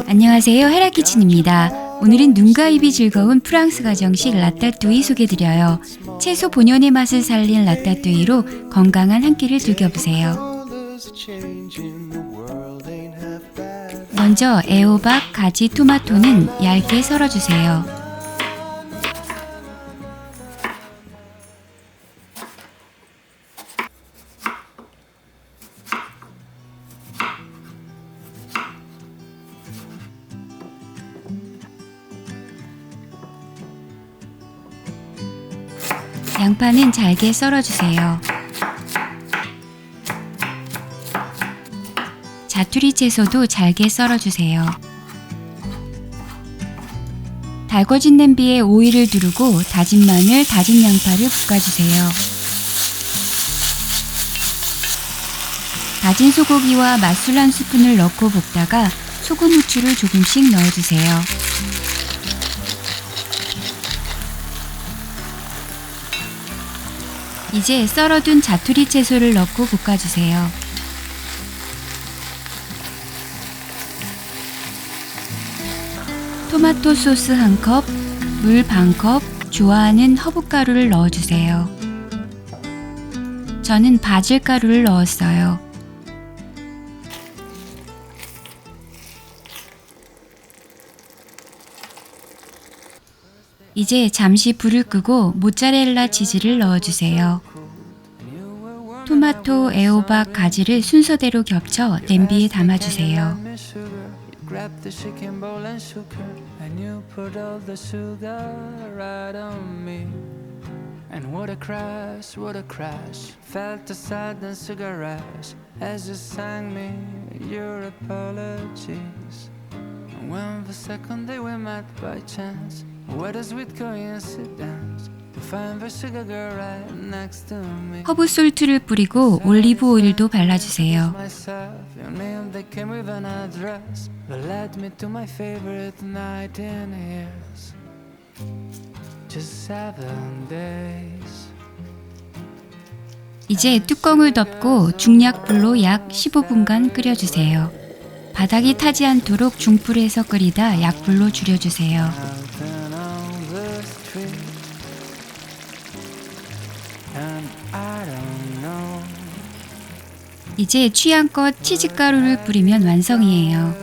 안녕하세요, 헤라키친입니다. 오늘은 눈과 입이 즐거운 프랑스 가정식 라따뚜이 소개드려요. 채소 본연의 맛을 살린 라따뚜이로 건강한 한 끼를 즐겨보세요. 먼저 애호박, 가지, 토마토는 얇게 썰어주세요. 양파는 잘게 썰어주세요. 자투리 채소도 잘게 썰어주세요. 달궈진 냄비에 오일을 두르고 다진 마늘, 다진 양파를 볶아주세요. 다진 소고기와 맛술 한 스푼을 넣고 볶다가 소금, 후추를 조금씩 넣어주세요. 이제 썰어둔 자투리 채소를 넣고 볶아주세요. 토마토 소스 1컵, 물 반컵, 좋아하는 허브가루를 넣어주세요. 저는 바질가루를 넣었어요. 이제 잠시 불을 끄고 모짜렐라 치즈를 넣어주세요. 토마토, 애호박, 가지를 순서대로 겹쳐 냄비에 담아주세요. 허브 솔트를 뿌리고 올리브 오일도 발라주세요. 이제 뚜껑을 덮고 중약불로 약 15분간 끓여주세요. 바닥이 타지 않도록 중불에서 끓이다 약불로 줄여주세요. 이제 취향껏 치즈가루를 뿌리면 완성이에요.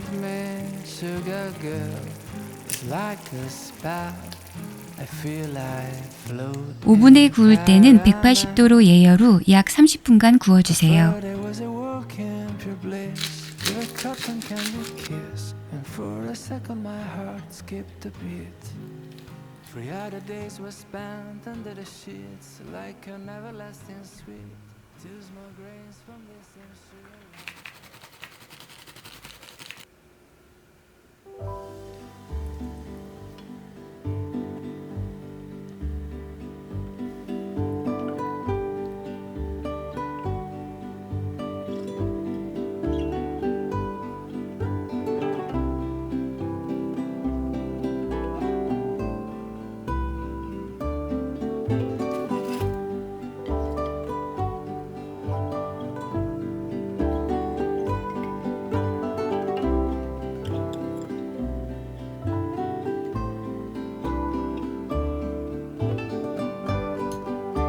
오븐에 구울 때는 180도로 예열 후 약 30분간 구워주세요.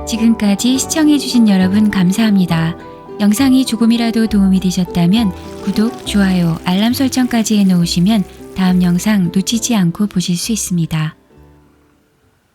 지금까지 시청해주신 여러분 감사합니다. 영상이 조금이라도 도움이 되셨다면 구독, 좋아요, 알람 설정까지 해놓으시면 다음 영상 놓치지 않고 보실 수 있습니다.